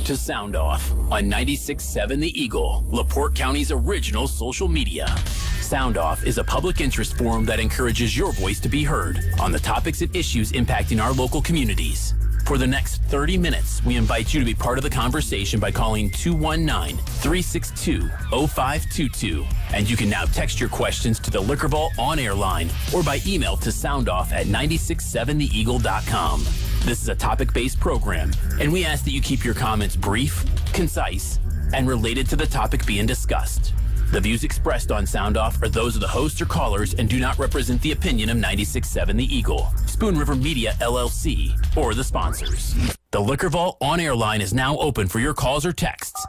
to Sound Off on 96.7 The Eagle, LaPorte County's original social media. Sound Off is a public interest forum that encourages your voice to be heard on the topics and issues impacting our local communities. For the next 30 minutes, we invite you to be part of the conversation by calling 219-362-0522. And you can now text your questions to the Liquor Vault on-air line or by email to soundoff@967theeagle.com. This is a topic-based program, and we ask that you keep your comments brief, concise, and related to the topic being discussed. The views expressed on Sound Off are those of the hosts or callers and do not represent the opinion of 96.7 The Eagle, Spoon River Media LLC, or the sponsors. The Liquor Vault on-air line is now open for your calls or texts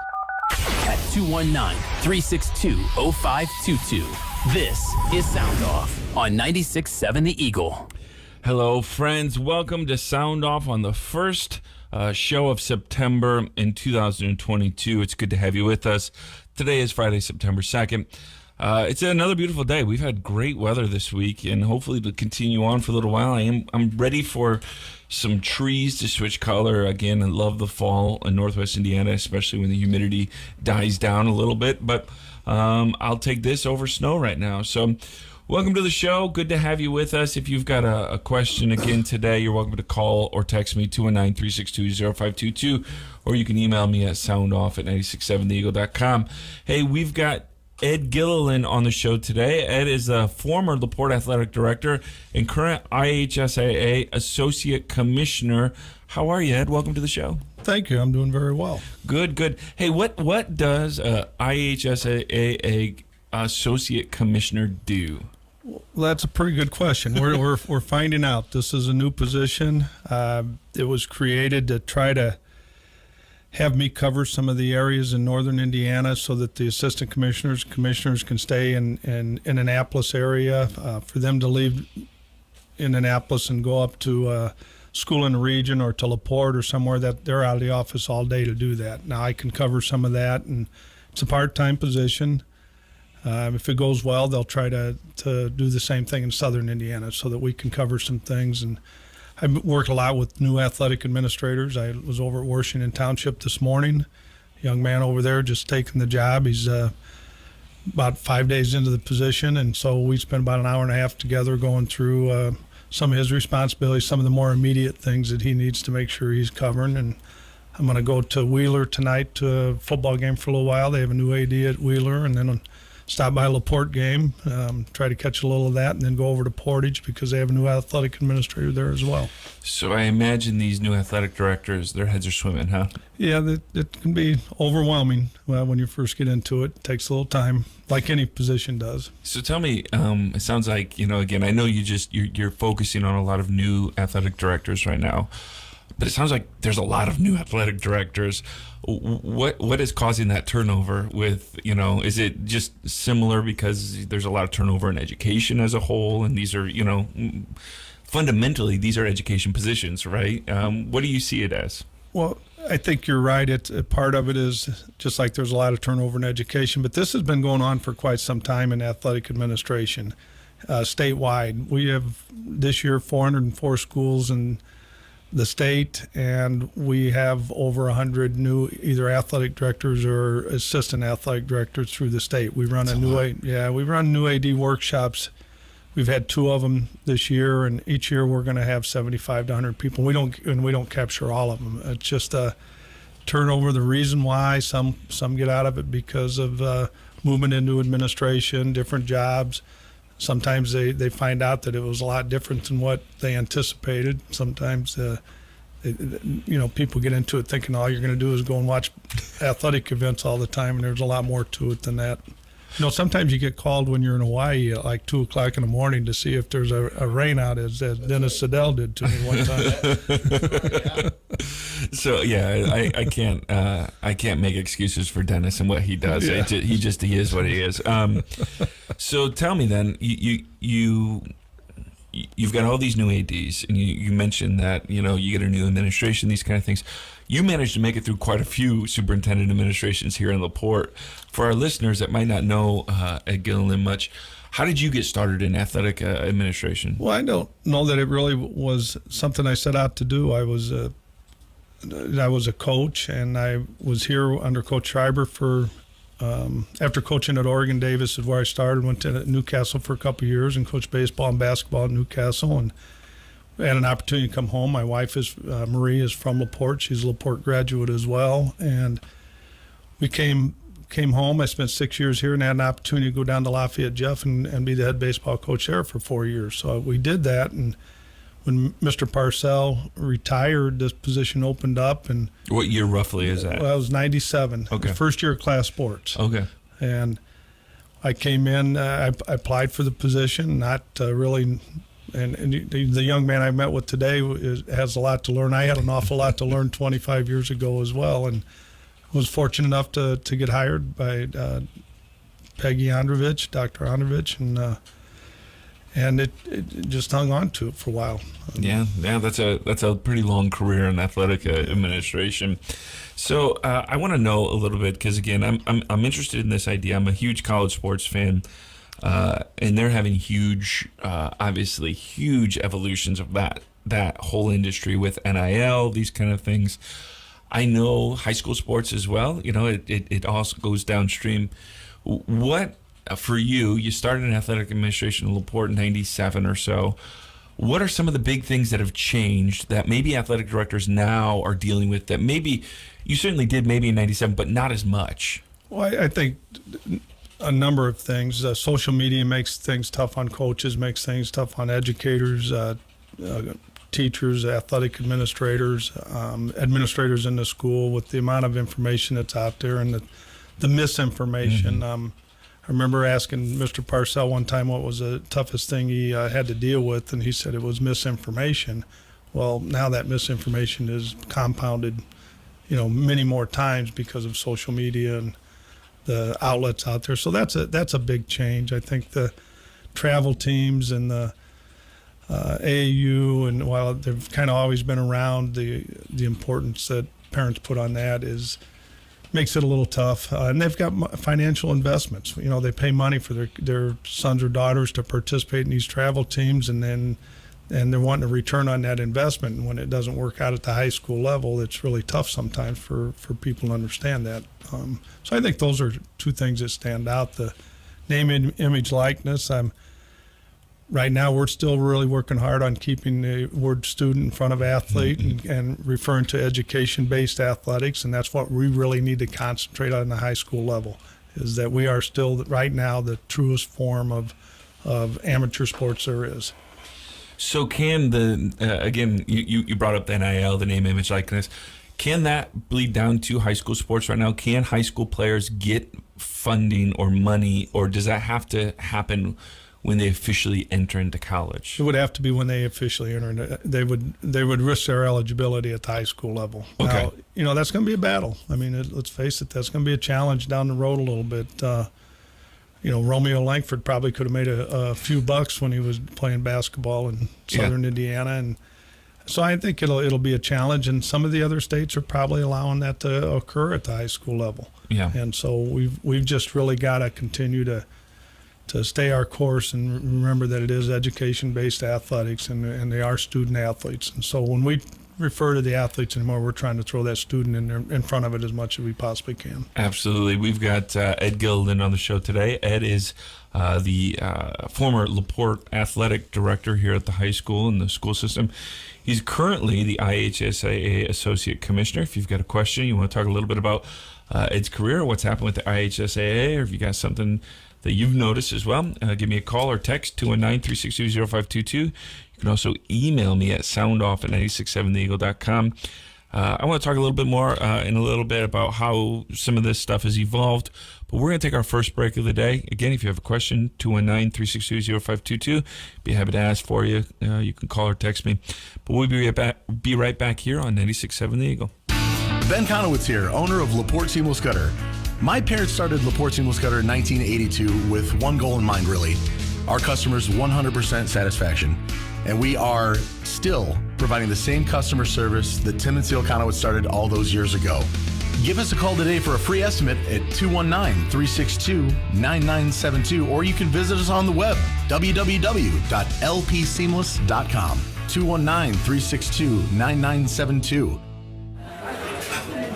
at 219-362-0522. This is Sound Off on 96.7 The Eagle. Hello, friends. Welcome to Sound Off on the first show of September in 2022. It's good to have you with us. Today is Friday, September 2nd. It's another beautiful day. We've had great weather this week, and hopefully it'll continue on for a little while. I'm ready for some trees to switch color again. I love the fall in Northwest Indiana, especially when the humidity dies down a little bit. But I'll take this over snow right now. So welcome to the show. Good to have you with us. If you've got a question again today, you're welcome to call or text me 219-362-0522, or you can email me at soundoff@967theeagle.com. Hey, we've got Ed Gilliland on the show today. Ed is a former LaPorte Athletic Director and current IHSAA Associate Commissioner. How are you, Ed? Welcome to the show. Thank you. I'm doing very well. Good, good. Hey, what does IHSAA Associate Commissioner do? Well, that's a pretty good question. We're finding out. This is a new position. It was created to try to have me cover some of the areas in northern Indiana so that the assistant commissioners can stay in Annapolis area. For them to leave in Annapolis and go up to school in the region or to LaPorte or somewhere, that they're out of the office all day to do that. Now I can cover some of that, and it's a part-time position. If it goes well, they'll try to do the same thing in southern Indiana so that we can cover some things. And I work a lot with new athletic administrators. I was over at Washington Township this morning. A young man over there just taking the job. He's about 5 days into the position, and so we spent about an hour and a half together going through some of his responsibilities, some of the more immediate things that he needs to make sure he's covering. And I'm going to go to Wheeler tonight to a football game for a little while. They have a new AD at Wheeler, and then stop by a LaPorte game, try to catch a little of that, and then go over to Portage because they have a new athletic administrator there as well. So I imagine these new athletic directors, their heads are swimming, huh? Yeah, it can be overwhelming when you first get into it. It takes a little time, like any position does. So tell me, it sounds like, again, I know you're focusing on a lot of new athletic directors right now, but it sounds like there's a lot of new athletic directors. What is causing that turnover with, is it just similar because there's a lot of turnover in education as a whole, and these are, fundamentally, these are education positions, right? What do you see it as? Well, I think you're right. Part of it is just like there's a lot of turnover in education, but this has been going on for quite some time in athletic administration statewide. We have this year 404 schools in the state, and we have over 100 new either athletic directors or assistant athletic directors through the state. We run we run new AD workshops. We've had 2 of them this year, and each year we're going to have 75 to 100 people. We don't capture all of them. It's just a turnover. The reason why some get out of it because of movement into administration, different jobs. Sometimes they find out that it was a lot different than what they anticipated. Sometimes, people get into it thinking all you're going to do is go and watch athletic events all the time, and there's a lot more to it than that. Sometimes you get called when you're in Hawaii at like 2 o'clock in the morning to see if there's a rain out, as Dennis Siddell did to me one time. So yeah, I can't make excuses for Dennis and what he does. Yeah. He is what he is. So tell me then, you've got all these new ADs, and you mentioned that you get a new administration, these kind of things. You managed to make it through quite a few superintendent administrations here in LaPorte. For our listeners that might not know Ed Gilliland much, how did you get started in athletic administration? Well, I don't know that it really was something I set out to do. I was I was a coach, and I was here under Coach Schreiber for after coaching at Oregon Davis is where I started. Went to Newcastle for a couple of years and coached baseball and basketball at Newcastle, and had an opportunity to come home. My wife is Marie is from LaPorte. She's a LaPorte graduate as well, and we came home. I spent 6 years here and had an opportunity to go down to Lafayette Jeff and be the head baseball coach there for 4 years. So we did that, and when Mr. Parcell retired, this position opened up. And what year roughly is that? Well, I was 97. Okay. First year of class sports. Okay. And I came in. I applied for the position, not really. And the young man I met with today has a lot to learn. I had an awful lot to learn 25 years ago as well, and was fortunate enough to get hired by Peggy Androvich, Dr. Androvich, and it just hung on to it for a while. Yeah, that's a pretty long career in athletic administration. So I want to know a little bit, because again, I'm interested in this idea. I'm a huge college sports fan. And they're having huge, obviously huge evolutions of that whole industry with NIL, these kind of things. I know high school sports as well. You know, it also goes downstream. What, for you started in athletic administration in LaPorte in 97 or so. What are some of the big things that have changed that maybe athletic directors now are dealing with that maybe you certainly did maybe in 97, but not as much? Well, I think a number of things. Social media makes things tough on coaches, makes things tough on educators, teachers, athletic administrators, administrators in the school, with the amount of information that's out there and the misinformation. Mm-hmm. I remember asking Mr. Parcell one time what was the toughest thing he had to deal with, and he said it was misinformation. Well, now that misinformation is compounded, many more times because of social media and the outlets out there. So that's a big change. I think the travel teams and the AAU, and while they've kind of always been around, the importance that parents put on that makes it a little tough. And they've got financial investments. They pay money for their sons or daughters to participate in these travel teams, and they're wanting a return on that investment. And when it doesn't work out at the high school level, it's really tough sometimes for people to understand that. So I think those are two things that stand out. The name, image, likeness. Right now, we're still really working hard on keeping the word student in front of athlete, and referring to education-based athletics, and that's what we really need to concentrate on the high school level, is that we are still, right now, the truest form of amateur sports there is. So can again, you brought up the NIL, the name, image, likeness. Can that bleed down to high school sports right now? Can high school players get funding or money, or does that have to happen when they officially enter into college? It would have to be when they officially enter. They would risk their eligibility at the high school level. Okay. Now, that's going to be a battle. I mean, let's face it, that's going to be a challenge down the road a little bit. Romeo Langford probably could have made a few bucks when he was playing basketball in Southern Indiana, and so I think it'll be a challenge. And some of the other states are probably allowing that to occur at the high school level. Yeah. And so we've just really got to continue to stay our course and remember that it is education-based athletics, and they are student athletes. And so when we refer to the athletes anymore, we're trying to throw that student in front of it as much as we possibly can. Absolutely. We've got Ed Gilliland on the show today. Ed is the former LaPorte Athletic Director here at the high school and the school system. He's currently the IHSAA Associate Commissioner. If you've got a question, you want to talk a little bit about Ed's career, what's happened with the IHSAA, or if you got something that you've noticed as well, give me a call or text 219-362-0522. You can also email me at soundoff@967theeagle.com. I want to talk a little bit more in a little bit about how some of this stuff has evolved, but we're going to take our first break of the day. Again, if you have a question, 219-362-0522. Be happy to ask for you. You can call or text me. But we'll be right back here on 96.7 The Eagle. Ben Conowitz here, owner of LaPorte Seamless Gutter. My parents started LaPorte Seamless Gutter in 1982 with one goal in mind, really. Our customers' 100% satisfaction. And we are still providing the same customer service that Tim and Seal Conowitz started all those years ago. Give us a call today for a free estimate at 219-362-9972, or you can visit us on the web, www.lpseamless.com. 219-362-9972.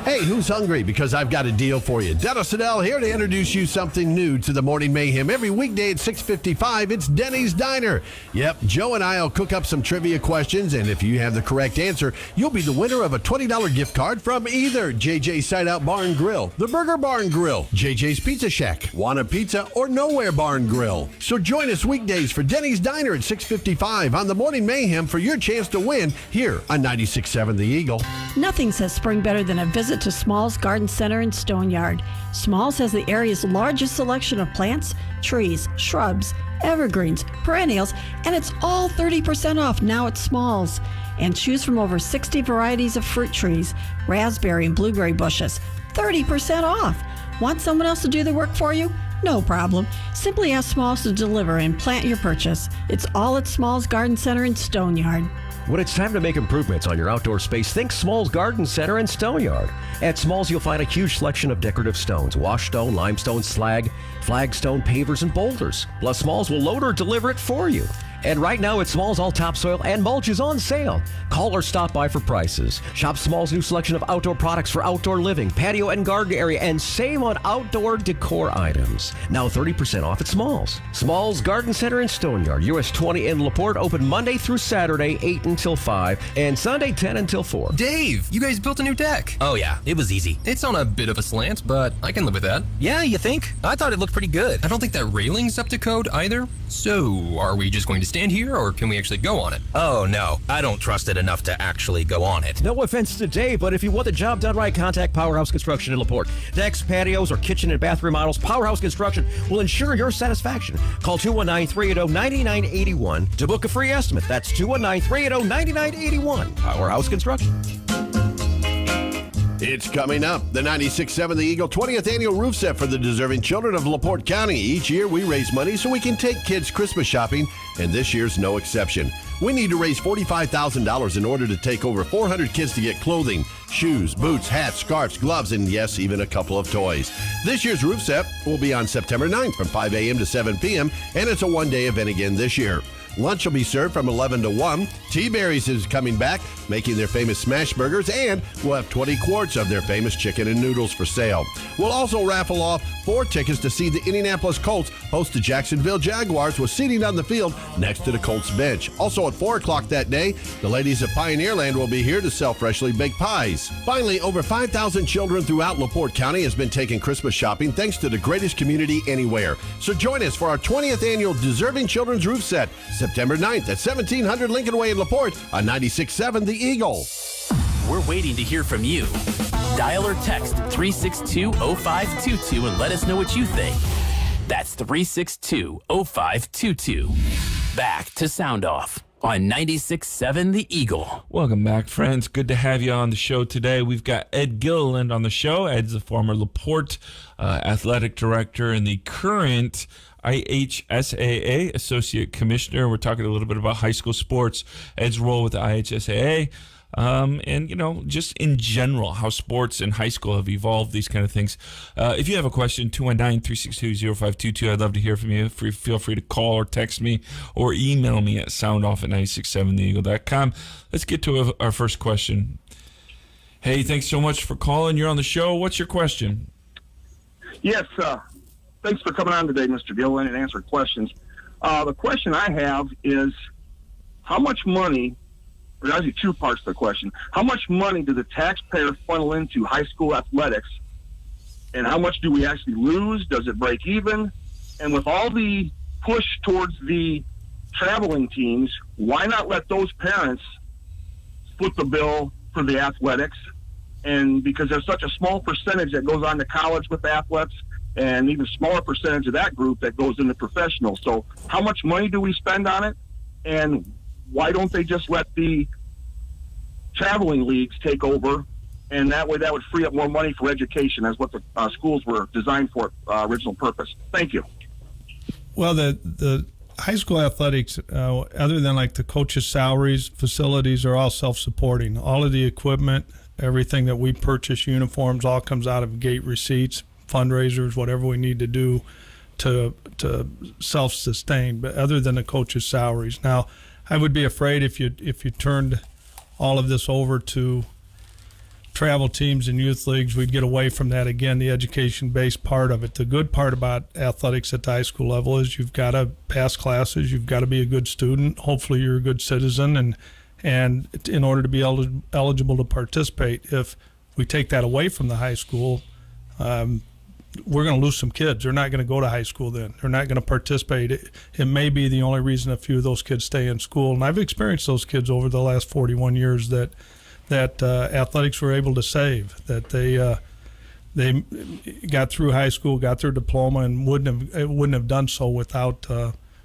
Hey, who's hungry? Because I've got a deal for you. Dennis Siddell here to introduce you something new to the Morning Mayhem. Every weekday at 6:55, it's Denny's Diner. Yep, Joe and I will cook up some trivia questions, and if you have the correct answer, you'll be the winner of a $20 gift card from either JJ's Sideout Bar and Grill, the Burger Bar and Grill, JJ's Pizza Shack, Wanna Pizza, or Nowhere Bar and Grill. So join us weekdays for Denny's Diner at 6:55 on the Morning Mayhem for your chance to win here on 96.7 The Eagle. Nothing says spring better than a visit to Small's Garden Center in Stoneyard. Small's has the area's largest selection of plants, trees, shrubs, evergreens, perennials, and it's all 30% off now at Small's. And choose from over 60 varieties of fruit trees, raspberry and blueberry bushes, 30% off. Want someone else to do the work for you? No problem. Simply ask Small's to deliver and plant your purchase. It's all at Small's Garden Center in Stoneyard. When it's time to make improvements on your outdoor space, think Small's Garden Center in Stoneyard. At Small's, you'll find a huge selection of decorative stones, wash stone, limestone, slag, flagstone, pavers, and boulders. Plus, Small's will load or deliver it for you. And right now at Small's, all topsoil and mulch is on sale. Call or stop by for prices. Shop Small's new selection of outdoor products for outdoor living, patio and garden area, and save on outdoor decor items. Now 30% off at Small's. Small's Garden Center in Stoneyard, US 20 in LaPorte, open Monday through Saturday, 8 until 5, and Sunday, 10 until 4. Dave, you guys built a new deck. Oh yeah, it was easy. It's on a bit of a slant, but I can live with that. Yeah, you think? I thought it looked pretty good. I don't think that railing's up to code either. So, are we just going to stand here, or can we actually go on it? Oh no, I don't trust it enough to actually go on it. No offense to Dave, but if you want the job done right, contact Powerhouse Construction in LaPorte. Decks, patios, or kitchen and bath remodels, Powerhouse Construction will ensure your satisfaction. Call 219-380-9981 to book a free estimate. That's 219-380-9981. Powerhouse Construction. It's coming up, the 96.7 The Eagle 20th Annual Roof Set for the deserving children of LaPorte County. Each year we raise money so we can take kids Christmas shopping, and this year's no exception. We need to raise $45,000 in order to take over 400 kids to get clothing, shoes, boots, hats, scarves, gloves, and yes, even a couple of toys. This year's roof set will be on September 9th from 5 a.m. to 7 p.m., and it's a one-day event again this year. Lunch will be served from 11 to 1. T-Berry's is coming back, making their famous smash burgers, and we'll have 20 quarts of their famous chicken and noodles for sale. We'll also raffle off 4 tickets to see the Indianapolis Colts host the Jacksonville Jaguars with seating on the field next to the Colts bench. Also at 4 o'clock that day, the ladies of Pioneerland will be here to sell freshly baked pies. Finally, over 5,000 children throughout LaPorte County has been taking Christmas shopping thanks to the greatest community anywhere. So join us for our 20th annual Deserving Children's Roof Set, September 9th at 1700 Lincoln Way in LaPorte on 96.7 The Eagle. We're waiting to hear from you. Dial or text 362-0522 and let us know what you think. That's 362-0522. Back to Sound Off on 96.7 The Eagle. Welcome back, friends. Good to have you on the show today. We've got Ed Gilliland on the show. Ed's the former LaPorte Athletic Director and the current IHSAA Associate Commissioner. We're talking a little bit about high school sports, Ed's role with the IHSAA, and, you know, just in general, how sports in high school have evolved, these kind of things. If you have a question, 219-362-0522. I'd love to hear from you. Feel free to call or text me or email me at soundoff@967theeagle.com. Let's get to our first question. Hey, thanks so much for calling. You're on the show. What's your question? Yes, thanks for coming on today, Mr. Gillian, and answering questions. The question I have is, how much money, or actually 2 parts to the question, how much money does the taxpayer funnel into high school athletics, and how much do we actually lose? Does it break even? And with all the push towards the traveling teams, why not let those parents foot the bill for the athletics? And because there's such a small percentage that goes on to college with athletes, and even smaller percentage of that group that goes into professional. So how much money do we spend on it? And why don't they just let the traveling leagues take over? And that way that would free up more money for education, as what the schools were designed for, original purpose. Thank you. Well, the high school athletics, other than like the coaches' salaries, facilities are all self-supporting. All of the equipment, everything that we purchase, uniforms, all comes out of gate receipts, fundraisers, whatever we need to do to self-sustain, but other than the coaches' salaries. Now, I would be afraid if you turned all of this over to travel teams and youth leagues, we'd get away from that again, the education-based part of it. The good part about athletics at the high school level is you've got to pass classes, you've got to be a good student, hopefully you're a good citizen, and in order to be eligible to participate. If we take that away from the high school, we're going to lose some kids. They're not going to go to high school then. They're not going to participate. It may be the only reason a few of those kids stay in school. And I've experienced those kids over the last 41 years that athletics were able to save, that they got through high school, got their diploma, and wouldn't have done so without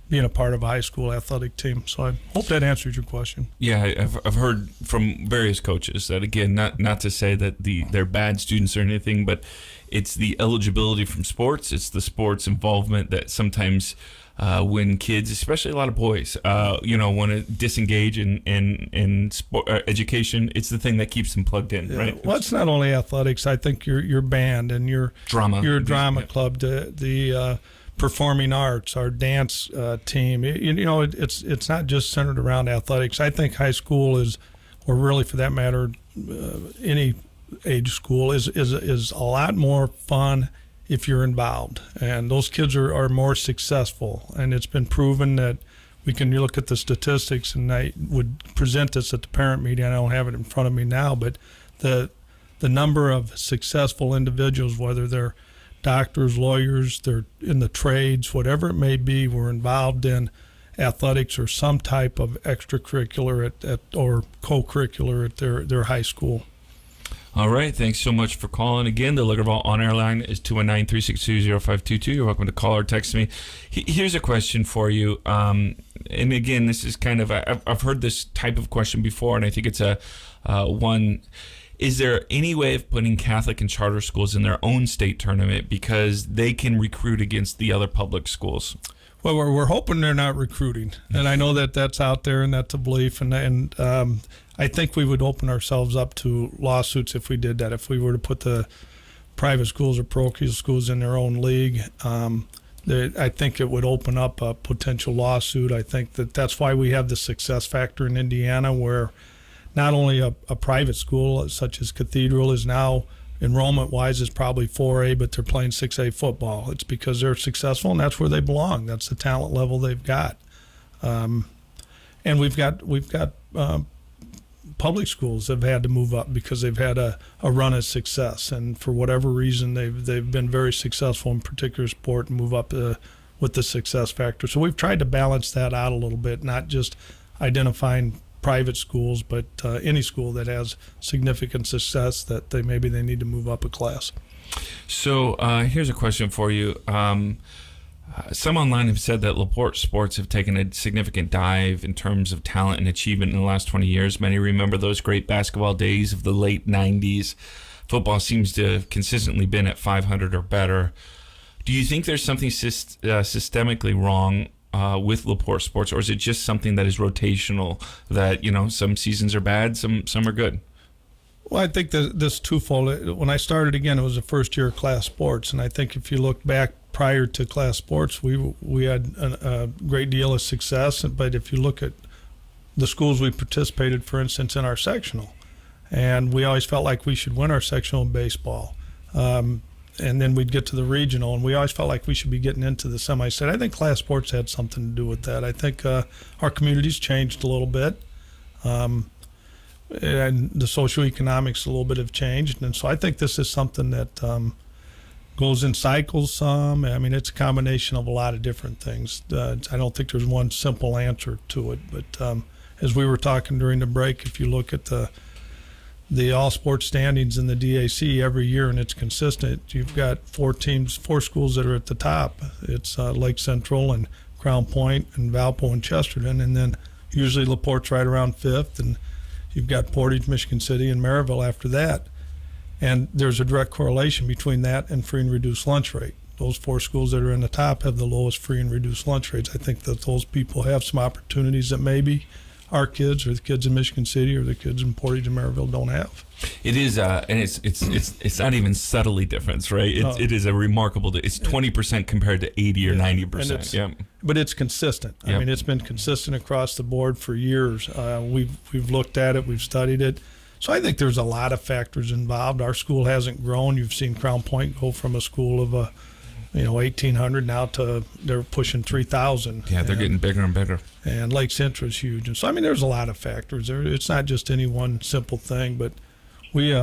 being a part of a high school athletic team. So I hope that answers your question. Yeah, I've heard from various coaches that, again, not to say that they're bad students or anything, but it's the eligibility from sports. It's the sports involvement that sometimes when kids, especially a lot of boys, want to disengage in sport, education, it's the thing that keeps them plugged in, right? Well, it's not only athletics. I think your band and your drama club, the performing arts, our dance team. It's not just centered around athletics. I think high school is, or really for that matter, any age school is a lot more fun if you're involved, and those kids are more successful. And it's been proven that you look at the statistics, and I would present this at the parent meeting. I don't have it in front of me now, but the number of successful individuals, whether they're doctors, lawyers, they're in the trades, whatever it may be, were involved in athletics or some type of extracurricular or co-curricular at their high school. All right. Thanks so much for calling. Again, the Liquor Vault on-air line is 219-362-0522. You're welcome to call or text me. Here's a question for you. And again, this is kind of I've heard this type of question before, and I think it's one. Is there any way of putting Catholic and charter schools in their own state tournament because they can recruit against the other public schools? Well, we're hoping they're not recruiting, and I know that that's out there, and that's a belief, and I think we would open ourselves up to lawsuits if we did that. If we were to put the private schools or parochial schools in their own league, I think it would open up a potential lawsuit. I think that's why we have the success factor in Indiana, where not only a private school such as Cathedral is now enrollment-wise is probably 4A, but they're playing 6A football. It's because they're successful, and that's where they belong. That's the talent level they've got. And we've got public schools have had to move up because they've had a run of success, and for whatever reason they've been very successful in particular sport and move up with the success factor. So we've tried to balance that out a little bit, not just identifying private schools, but any school that has significant success that maybe they need to move up a class. So here's a question for you. Some online have said that LaPorte sports have taken a significant dive in terms of talent and achievement in the last 20 years. Many remember those great basketball days of the late 90s. Football seems to have consistently been at 500 or better. Do you think there's something systemically wrong with LaPorte sports, or is it just something that is rotational, that some seasons are bad, some are good? Well, I think that this twofold. When I started, again, it was the first year of class sports, and I think if you look back prior to class sports, we had a great deal of success. But if you look at the schools we participated, for instance, in our sectional, and we always felt like we should win our sectional in baseball. And then we'd get to the regional, and we always felt like we should be getting into the semi-state. I think class sports had something to do with that. I think our community's changed a little bit, and the socioeconomics a little bit have changed. And so I think this is something that goes in cycles some. I mean, it's a combination of a lot of different things. I don't think there's one simple answer to it. But as we were talking during the break, if you look at the all sports standings in the DAC every year, and it's consistent, you've got four schools that are at the top. It's Lake Central and Crown Point and Valpo and Chesterton, and then usually LaPorte's right around fifth, and you've got Portage, Michigan City, and Maryville after that. And there's a direct correlation between that and free and reduced lunch rate. Those four schools that are in the top have the lowest free and reduced lunch rates. I think that those people have some opportunities that maybe our kids or the kids in Michigan City or the kids in Portage and Maryville don't have. It is, and it's not even subtly different, right? It is a remarkable. It's 20% compared to 80 or 90%. Yeah, but it's consistent. I mean, it's been consistent across the board for years. We've looked at it, we've studied it. So I think there's a lot of factors involved. Our school hasn't grown. You've seen Crown Point go from a school of 1,800 now to they're pushing 3,000. Yeah, they're getting bigger and bigger. And Lake Centra's huge. And so, I mean, there's a lot of factors there. It's not just any one simple thing, but we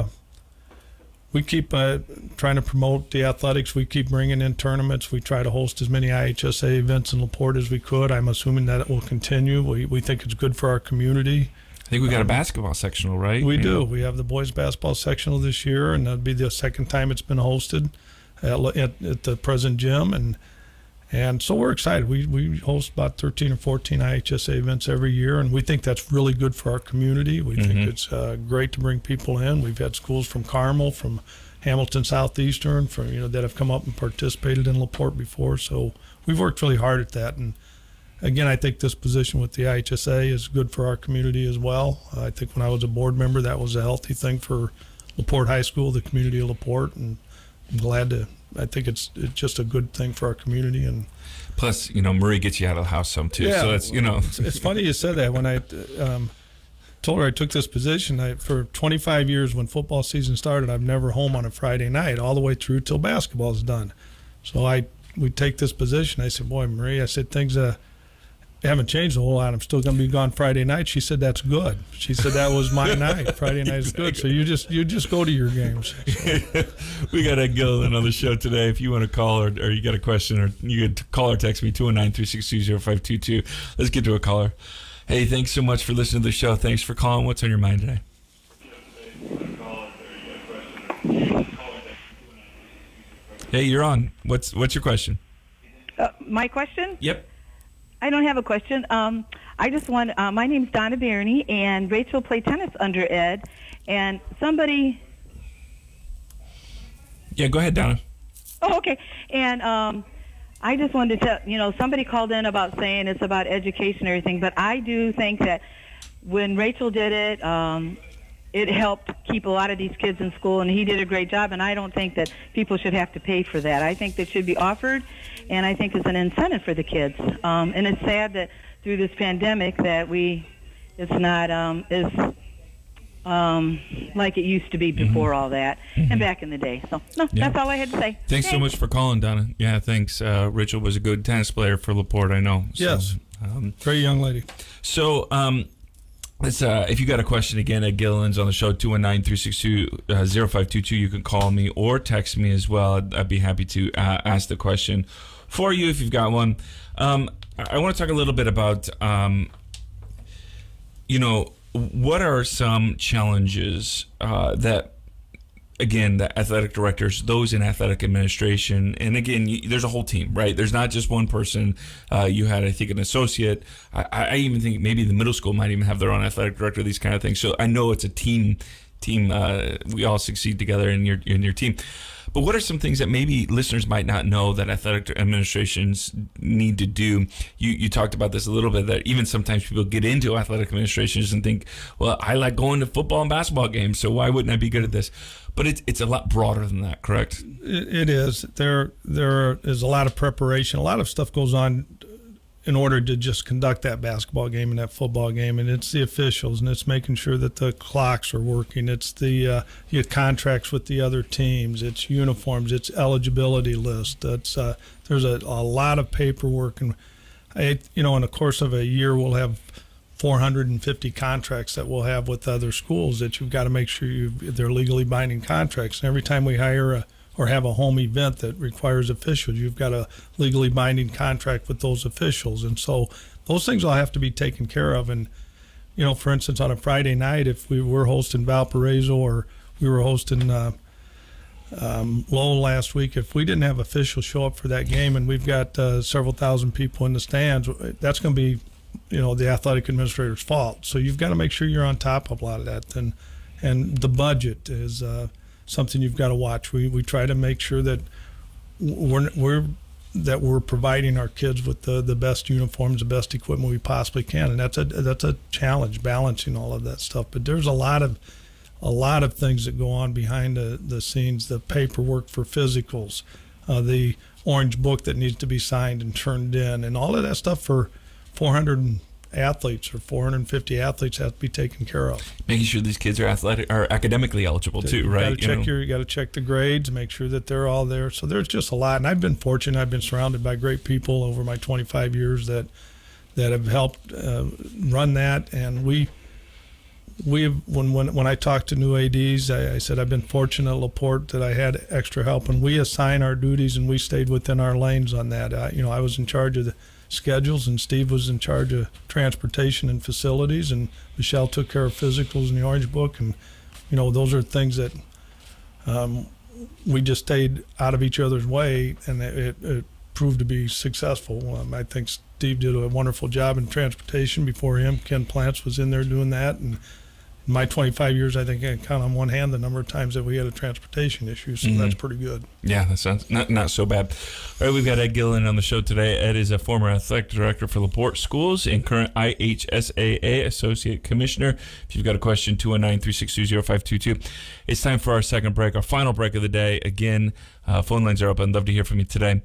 keep trying to promote the athletics. We keep bringing in tournaments. We try to host as many IHSA events in LaPorte as we could. I'm assuming that it will continue. We think it's good for our community. I think we got a basketball sectional, right? We do. We have the boys basketball sectional this year, and that'll be the second time it's been hosted at the present gym. And so we're excited. We host about 13 or 14 IHSA events every year, and we think that's really good for our community. We think it's great to bring people in. We've had schools from Carmel, from Hamilton Southeastern, that have come up and participated in LaPorte before. So we've worked really hard at that. And again, I think this position with the IHSA is good for our community as well. I think when I was a board member, that was a healthy thing for LaPorte High School, the community of LaPorte, and I'm glad to. I think it's just a good thing for our community. And plus, Marie gets you out of the house some too. Yeah, so it's it's funny you said that. When I told her I took this position, for 25 years when football season started, I'm never home on a Friday night all the way through till basketball is done. So we take this position. I said, boy, Marie, I said things haven't changed a whole lot. I'm still going to be gone Friday night. She said that's good. She said that was my night. Friday night is good. So you just go to your games. So. We got Ed Gilliland on the show today. If you want to call or you got a question, or you could call or text me 219-362-0522. Let's get to a caller. Hey, thanks so much for listening to the show. Thanks for calling. What's on your mind today? Hey, you're on. What's your question? My question? Yep. I don't have a question. I just want. My name's Donna Barney, and Rachel played tennis under Ed, and somebody. Yeah, go ahead, Donna. Oh, okay. And I just wanted to tell, somebody called in about saying it's about education and everything, but I do think that when Rachel did it, it helped keep a lot of these kids in school, and he did a great job, and I don't think that people should have to pay for that. I think that should be offered, and I think it's an incentive for the kids. And it's sad that through this pandemic that it's not as like it used to be before all that and back in the day. So, that's all I had to say. Thanks so much for calling, Donna. Yeah, thanks. Rachel was a good tennis player for LaPorte, I know. So, yes. Great young lady. So, if you got a question, again, Ed Gilliland's on the show, 219-362-0522. You can call me or text me as well. I'd be happy to ask the question for you if you've got one. I want to talk a little bit about, what are some challenges that, again, the athletic directors, those in athletic administration, and again, there's a whole team, right? There's not just one person. You had, I think, an associate. I even think maybe the middle school might even have their own athletic director, these kind of things. So I know it's a team. We all succeed together in your team. But what are some things that maybe listeners might not know that athletic administrations need to do? You talked about this a little bit, that even sometimes people get into athletic administrations and think, well, I like going to football and basketball games, so why wouldn't I be good at this? But it's a lot broader than that, correct? It is. There is a lot of preparation. A lot of stuff goes on in order to just conduct that basketball game and that football game, and it's the officials, and it's making sure that the clocks are working. It's the your contracts with the other teams. It's uniforms. It's eligibility list. It's there's a lot of paperwork, and in the course of a year, we'll have 450 contracts that we'll have with other schools that you've got to make sure they're legally binding contracts. And every time we hire or have a home event that requires officials, you've got a legally binding contract with those officials. And so those things all have to be taken care of. And, for instance, on a Friday night, if we were hosting Valparaiso or we were hosting Lowell last week, if we didn't have officials show up for that game and we've got several thousand people in the stands, that's going to be, the athletic administrator's fault. So you've got to make sure you're on top of a lot of that. And the budget is something you've got to watch. We try to make sure that we're providing our kids with the best uniforms, the best equipment we possibly can, and that's a challenge, balancing all of that stuff. But there's a lot of things that go on behind the scenes. The paperwork for physicals, the orange book that needs to be signed and turned in, and all of that stuff for 400 athletes, or 450 athletes have to be taken care of. Making sure these kids are academically eligible too, right? You got to check the grades, make sure that they're all there. So there's just a lot, and I've been fortunate. I've been surrounded by great people over my 25 years that have helped run that. And when I talked to new ADs, I said I've been fortunate at LaPorte that I had extra help, and we assign our duties and we stayed within our lanes on that. I was in charge of the schedules, and Steve was in charge of transportation and facilities, and Michelle took care of physicals in the Orange Book, and those are things that we just stayed out of each other's way, and it proved to be successful. I think Steve did a wonderful job in transportation. Before him, Ken Plants was in there doing that, and in my 25 years, I think I can count on one hand the number of times that we had a transportation issue, so that's pretty good. Yeah, that sounds not so bad. All right, we've got Ed Gillian on the show today. Ed is a former athletic director for LaPorte Schools and current IHSAA Associate Commissioner. If you've got a question, 219-362-0522. It's time for our second break, our final break of the day. Again, phone lines are up. I'd love to hear from you today.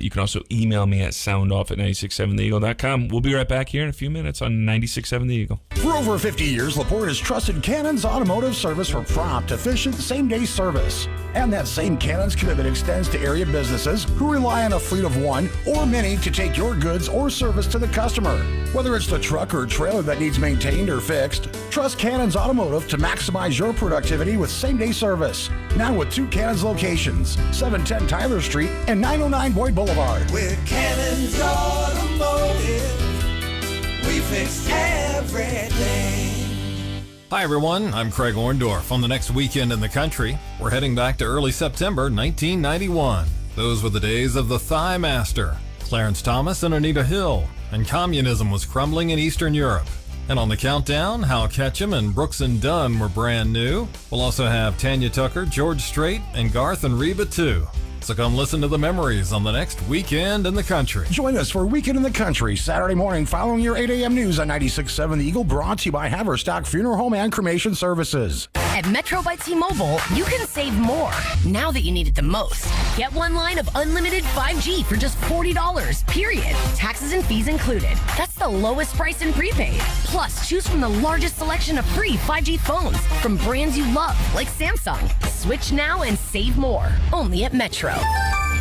You can also email me at soundoff@967theeagle.com. We'll be right back here in a few minutes on 96.7 The Eagle. For over 50 years, LaPorte has trusted Cannon's Automotive Service for prompt, efficient, same-day service. And that same Cannon's commitment extends to area businesses who rely on a fleet of one or many to take your goods or service to the customer. Whether it's the truck or trailer that needs maintained or fixed, trust Cannon's Automotive to maximize your productivity with same-day service. Now with 2 Cannon's locations, 710 Tyler Street and 909 Boyd Boulevard. With Cannon's Automotive, we fix everything. Hi everyone, I'm Craig Orndorff. On the next weekend in the country, we're heading back to early September 1991. Those were the days of the Thigh Master, Clarence Thomas and Anita Hill, and communism was crumbling in Eastern Europe. And on the countdown, Hal Ketchum and Brooks and Dunn were brand new. We'll also have Tanya Tucker, George Strait, and Garth and Reba too. So come listen to the memories on the next Weekend in the Country. Join us for Weekend in the Country, Saturday morning following your 8 a.m. news on 96.7 The Eagle, brought to you by Haverstock Funeral Home and Cremation Services. At Metro by T-Mobile, you can save more now that you need it the most. Get one line of unlimited 5G for just $40, period. Taxes and fees included. That's the lowest price in prepaid. Plus, choose from the largest selection of free 5G phones from brands you love, like Samsung. Switch now and save more. Only at Metro.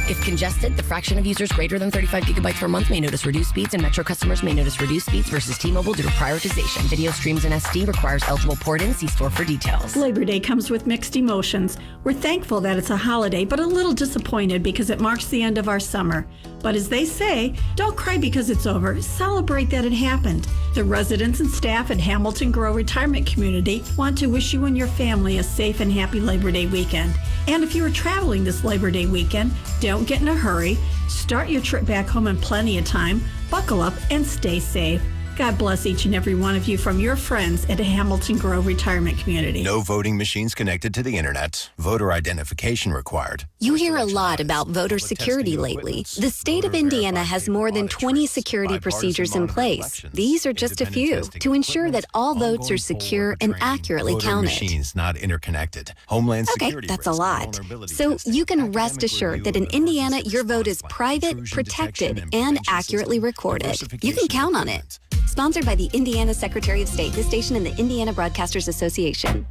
If congested, the fraction of users greater than 35 gigabytes per month may notice reduced speeds, and Metro customers may notice reduced speeds versus T-Mobile due to prioritization. Video streams in SD requires eligible port-in. See store for details. Labor Day comes with mixed emotions. We're thankful that it's a holiday, but a little disappointed because it marks the end of our summer. But as they say, don't cry because it's over. Celebrate that it happened. The residents and staff at Hamilton Grove Retirement Community want to wish you and your family a safe and happy Labor Day weekend. And if you are traveling this Labor Day weekend, don't get in a hurry. Start your trip back home in plenty of time. Buckle up and stay safe. God bless each and every one of you from your friends at Hamilton Grove Retirement Community. No voting machines connected to the internet. Voter identification required. You hear a lot about voter security lately. The state of Indiana has more than 20 security procedures in place. These are just a few to ensure that all votes are secure and accurately counted. Machines not interconnected. Homeland security. Okay, that's a lot. So you can rest assured that in Indiana, your vote is private, protected, and accurately recorded. You can count on it. Sponsored by the Indiana Secretary of State, this station, and the Indiana Broadcasters Association.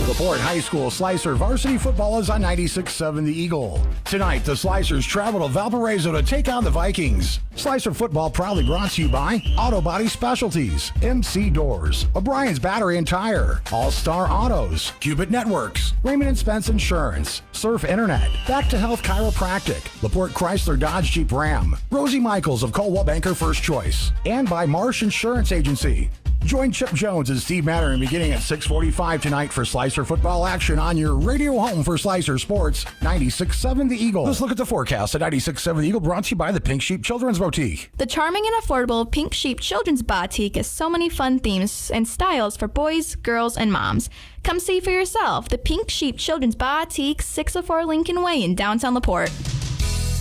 LaPorte High School Slicer varsity football is on 96.7 The Eagle. Tonight, the Slicers travel to Valparaiso to take on the Vikings. Slicer football proudly brought to you by Auto Body Specialties, MC Doors, O'Brien's Battery and Tire, All-Star Autos, Cubit Networks, Raymond & Spence Insurance, Surf Internet, Back to Health Chiropractic, LaPorte Chrysler Dodge Jeep Ram, Rosie Michaels of Coldwell Banker First Choice, and by Marsh Insurance Agency. Join Chip Jones and Steve Mattern beginning at 6:45 tonight for Slicer football action on your radio home for Slicer Sports, 96.7 The Eagle. Let's look at the forecast at 96.7 The Eagle, brought to you by the Pink Sheep Children's Boutique. The charming and affordable Pink Sheep Children's Boutique has so many fun themes and styles for boys, girls, and moms. Come see for yourself. The Pink Sheep Children's Boutique, 604 Lincoln Way in downtown LaPorte.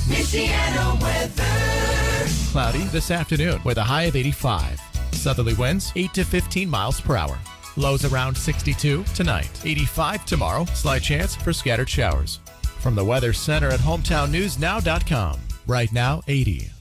Michiana weather. Cloudy this afternoon with a high of 85. Southerly winds 8 to 15 miles per hour. Lows around 62 tonight. 85 tomorrow. Slight chance for scattered showers. From the Weather Center at HometownNewsNow.com. Right now, 80.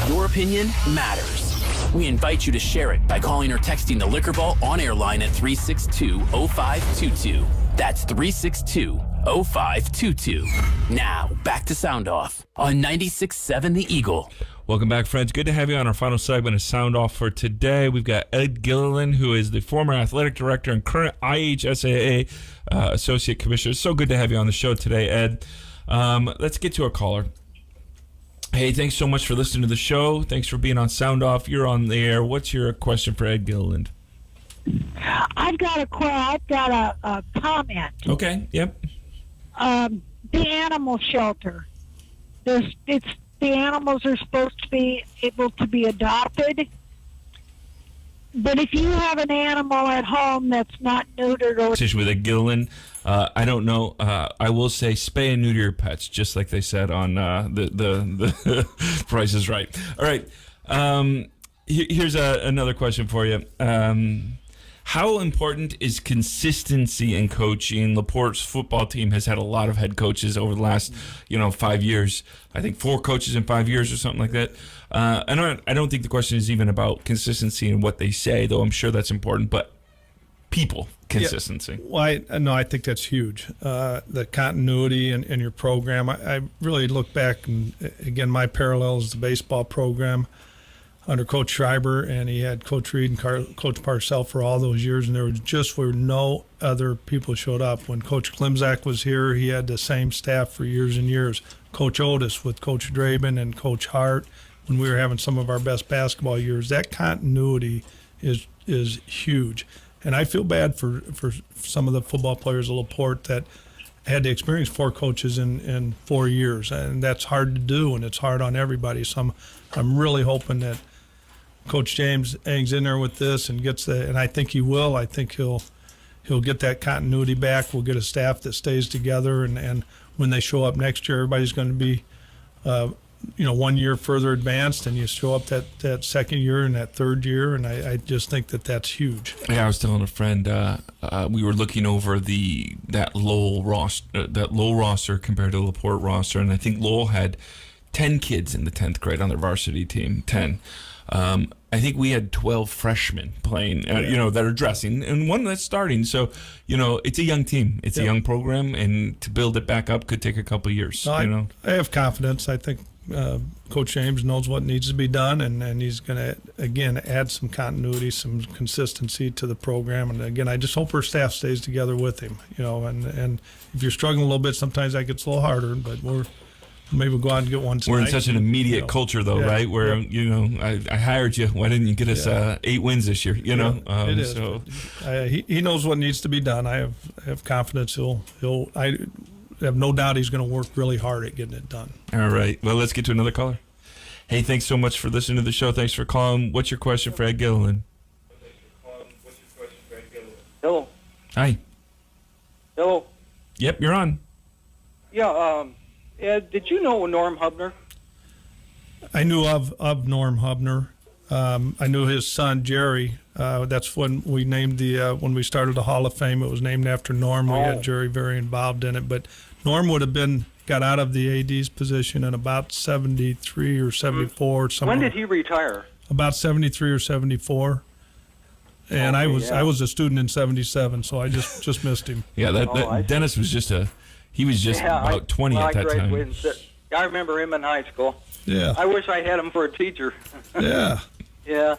Your opinion matters. We invite you to share it by calling or texting the Liquor Vault on-air line at 362-0522. That's 362-0522. Now, back to Sound Off on 96.7 The Eagle. Welcome back, friends. Good to have you on our final segment of Sound Off for today. We've got Ed Gilliland, who is the former athletic director and current IHSAA associate commissioner. So good to have you on the show today, Ed. Let's get to our caller. Hey, thanks so much for listening to the show. Thanks for being on Sound Off. You're on the air. What's your question for Ed Gilliland? I've got a comment. Okay, yep. The animal shelter. The animals are supposed to be able to be adopted. But if you have an animal at home that's not neutered or... With Ed Gilliland, I don't know. I will say spay and neuter your pets, just like they said on the Price is Right. All right. Here's another question for you. How important is consistency in coaching? LaPorte's football team has had a lot of head coaches over the last, 5 years. I think 4 coaches in 5 years or something like that. I don't think the question is even about consistency in what they say, though I'm sure that's important. But people consistency. Yeah. Well, I think that's huge. The continuity in your program. I really look back, and again, my parallel is the baseball program under Coach Schreiber, and he had Coach Reed and Coach Parcell for all those years, and there were no other people showed up. When Coach Klimczak was here, he had the same staff for years and years. Coach Otis with Coach Draben and Coach Hart, when we were having some of our best basketball years, that continuity is huge. And I feel bad for some of the football players at LaPorte that had to experience 4 coaches in 4 years, and that's hard to do, and it's hard on everybody. So I'm really hoping that Coach James hangs in there with this and gets and I think he will. I think he'll get that continuity back. We'll get a staff that stays together, and when they show up next year, everybody's going to be, 1 year further advanced, and you show up that second year and that third year, and I just think that's huge. Yeah, I was telling a friend we were looking over that Lowell roster compared to the LaPorte roster, and I think Lowell had 10 kids in the 10th grade on their varsity team. 10. I think we had 12 freshmen playing, that are dressing, and one that's starting. So, it's a young team. It's a young program, and to build it back up could take a couple of years. I have confidence. I think Coach James knows what needs to be done, and he's going to, again, add some continuity, some consistency to the program. And, again, I just hope our staff stays together with him, and if you're struggling a little bit, sometimes that gets a little harder, but maybe we'll go out and get one tonight. We're in such an immediate culture, though, right? Where, I hired you. Why didn't you get us 8 wins this year? It is. So. He knows what needs to be done. I have confidence I have no doubt he's going to work really hard at getting it done. All right. Well, let's get to another caller. Hey, thanks so much for listening to the show. Thanks for calling. What's your question for Ed Gilliland? Hello. Hi. Hello. Yep, you're on. Yeah, Ed, did you know Norm Hubner? I knew of Norm Hubner. I knew his son, Jerry. That's when we named when we started the Hall of Fame, it was named after Norm. We had Jerry very involved in it. But Norm would have got out of the AD's position in about 73 or 74. When did he retire? About 73 or 74. And I was a student in 77, so I just missed him. Yeah, Dennis was just about 20 at that time. I remember him in high school. Yeah. I wish I had him for a teacher. Yeah. Yeah.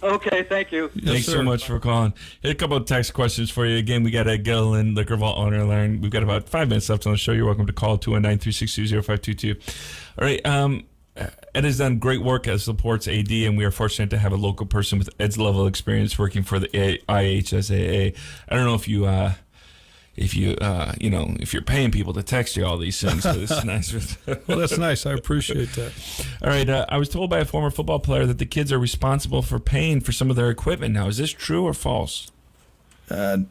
Okay, thank you. Thanks so much for calling. Here's a couple of text questions for you. Again, we got a Gilliland Liquor Vault owner line. We've got about 5 minutes left on the show. You're welcome to call 219-362-0522. All right. Ed has done great work as LaPorte's AD, and we are fortunate to have a local person with Ed's level of experience working for the IHSAA. I don't know if you're paying people to text you all these things, so it's nice. Well, that's nice. I appreciate that. All right. I was told by a former football player that the kids are responsible for paying for some of their equipment now. Is this true or false? I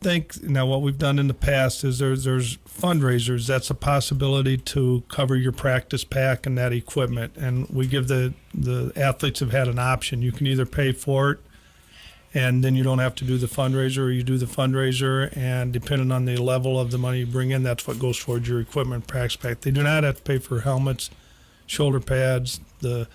think now what we've done in the past is there's fundraisers. That's a possibility to cover your practice pack and that equipment. And we give the athletes have had an option. You can either pay for it and then you don't have to do the fundraiser, or you do the fundraiser, and depending on the level of the money you bring in, that's what goes towards your equipment practice pack. They do not have to pay for helmets, shoulder pads, the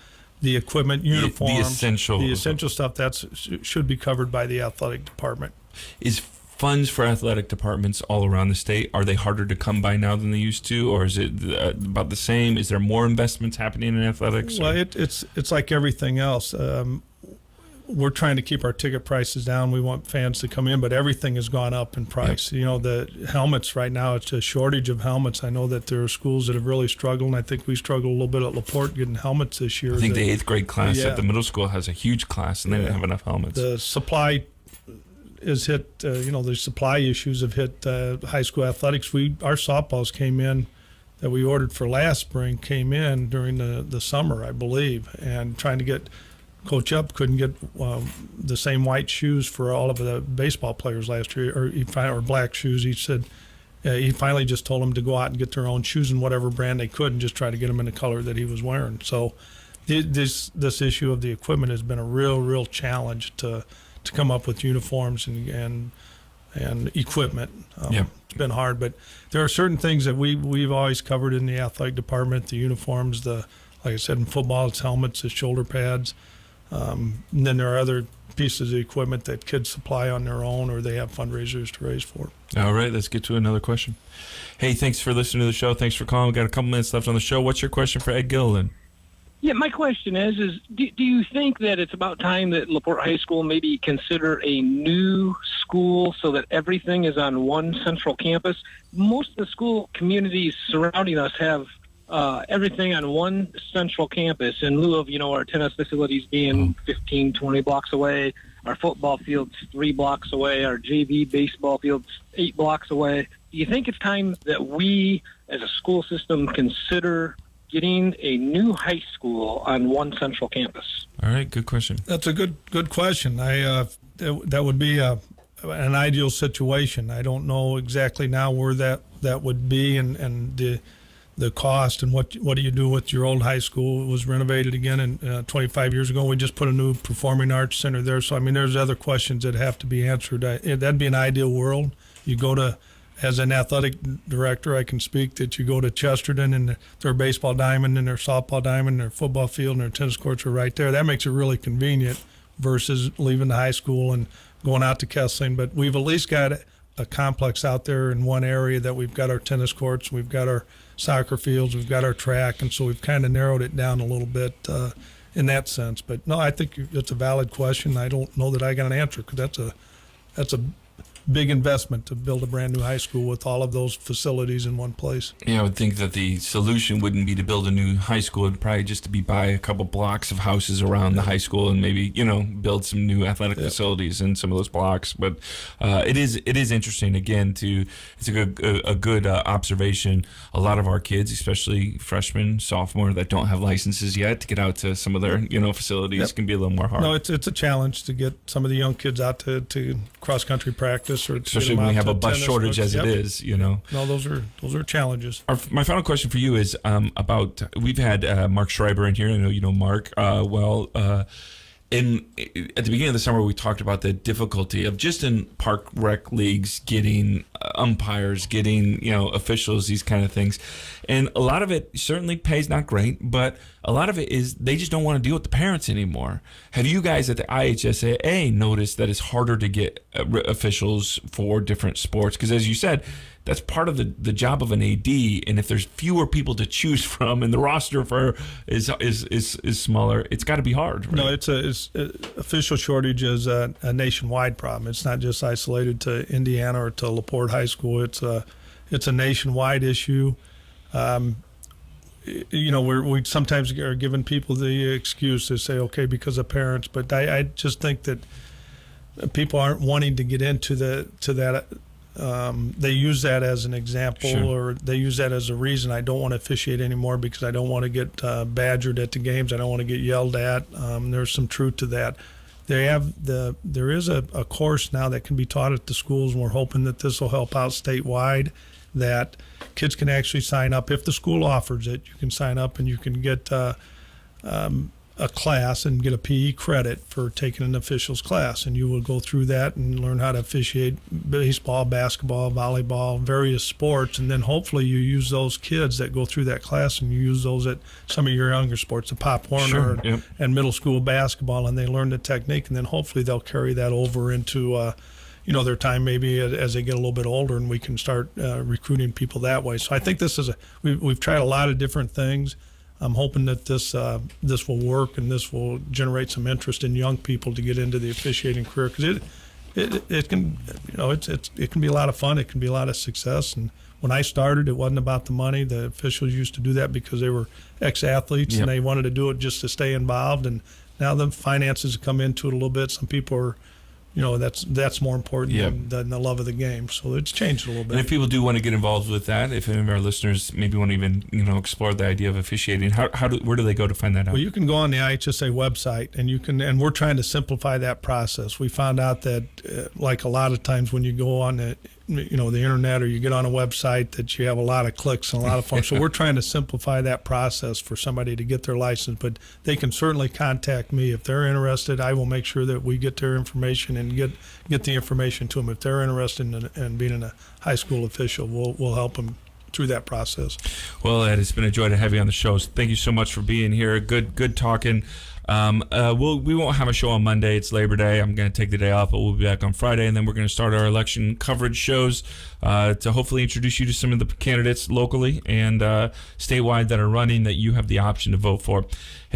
equipment, uniforms, the essential stuff. That should be covered by the athletic department. Is funds for athletic departments all around the state, are they harder to come by now than they used to, or is it about the same? Is there more investments happening in athletics? Well, it's like everything else. We're trying to keep our ticket prices down. We want fans to come in, but everything has gone up in price. Yep. You know, the helmets right now, it's a shortage of helmets. I know that there are schools that have really struggled, and I think we struggled a little bit at LaPorte getting helmets this year. I think the 8th grade class at the middle school has a huge class, and they didn't have enough helmets. The supply has hit, the supply issues have hit high school athletics. Our softballs came in that we ordered for last spring came in during the summer, I believe, and trying to get Coach Up couldn't get the same white shoes for all of the baseball players last year, or black shoes. He said he finally just told them to go out and get their own shoes in whatever brand they could, and just try to get them in the color that he was wearing. So this issue of the equipment has been a real challenge to come up with uniforms and equipment. It's been hard, but there are certain things that we've always covered in the athletic department: the uniforms, like I said, in football, it's helmets, it's shoulder pads. And then there are other pieces of equipment that kids supply on their own, or they have fundraisers to raise for. All right, let's get to another question. Hey, thanks for listening to the show. Thanks for calling. We've got a couple minutes left on the show. What's your question for Ed Gilliland? Yeah, my question is do you think that it's about time that LaPorte High School maybe consider a new school so that everything is on one central campus? Most of the school communities surrounding us have everything on one central campus in lieu of, our tennis facilities being 15, 20 blocks away, our football field's 3 blocks away, our JV baseball field's 8 blocks away. Do you think it's time that we as a school system consider getting a new high school on one central campus? All right, good question. That's a good question. That would be an ideal situation. I don't know exactly now where that would be, and the cost, and what do you do with your old high school? It was renovated again 25 years ago. We just put a new performing arts center there. So, there's other questions that have to be answered. That'd be an ideal world. You go to, as an athletic director, I can speak that you go to Chesterton, and their baseball diamond and their softball diamond, their football field and their tennis courts are right there. That makes it really convenient versus leaving the high school and going out to Kessling. But we've at least got a complex out there in one area that we've got our tennis courts, we've got our soccer fields, we've got our track, and so we've kind of narrowed it down a little bit in that sense. But no, I think it's a valid question. I don't know that I got an answer, because that's a big investment to build a brand new high school with all of those facilities in one place. Yeah, I would think that the solution wouldn't be to build a new high school. It'd probably just to be buy a couple blocks of houses around the high school and maybe, build some new athletic facilities in some of those blocks. But it is interesting, again, it's a good observation. A lot of our kids, especially freshmen, sophomore, that don't have licenses yet, to get out to some of their, facilities can be a little more hard. No, it's a challenge to get some of the young kids out to cross-country practice, or especially when we have a bus shortage as it is, No, those are challenges. My final question for you is about, we've had Mark Schreiber in here. I know you know Mark well. At the beginning of the summer, we talked about the difficulty of just in park rec leagues getting umpires, getting officials, these kind of things, and a lot of it certainly pays not great, but a lot of it is they just don't want to deal with the parents anymore. Have you guys at the IHSAA noticed that it's harder to get officials for different sports? Because as you said, that's part of the job of an AD, and if there's fewer people to choose from and the roster is smaller, it's got to be hard. Right? No, it's official shortage is a nationwide problem. It's not just isolated to Indiana or to LaPorte High School. It's a nationwide issue. We sometimes are giving people the excuse to say, okay, because of parents, but I just think that people aren't wanting to get into that. They use that as an example, sure, or they use that as a reason. I don't want to officiate anymore because I don't want to get badgered at the games. I don't want to get yelled at. There's some truth to that. There is a course now that can be taught at the schools, and we're hoping that this will help out statewide, that kids can actually sign up. If the school offers it, you can sign up and you can get a a class and get a PE credit for taking an officials class, and you will go through that and learn how to officiate baseball, basketball, volleyball, various sports, and then hopefully you use those kids that go through that class and you use those at some of your younger sports, the Pop Warner and middle school basketball, and they learn the technique, and then hopefully they'll carry that over into their time maybe as they get a little bit older, and we can start recruiting people that way. So I think this is we've tried a lot of different things. I'm hoping that this will work, and this will generate some interest in young people to get into the officiating career, because it can it can be a lot of fun. It can be a lot of success. And when I started, it wasn't about the money. The officials used to do that because they were ex-athletes and they wanted to do it just to stay involved. And now the finances have come into it a little bit. Some people are, that's more important than the love of the game. So it's changed a little bit. And if people do want to get involved with that, if any of our listeners maybe want to even explore the idea of officiating, where do they go to find that out? Well, you can go on the IHSA website, and we're trying to simplify that process. We found out that like a lot of times when you go on the internet or you get on a website, that you have a lot of clicks and a lot of fun. So we're trying to simplify that process for somebody to get their license, but they can certainly contact me if they're interested. I will make sure that we get their information and get the information to them. If they're interested in being a high school official, we'll help them through that process. Well, Ed, it's been a joy to have you on the show. Thank you so much for being here. Good talking. We won't have a show on Monday. It's Labor Day. I'm going to take the day off, but we'll be back on Friday, and then we're going to start our election coverage shows to hopefully introduce you to some of the candidates locally and statewide that are running that you have the option to vote for.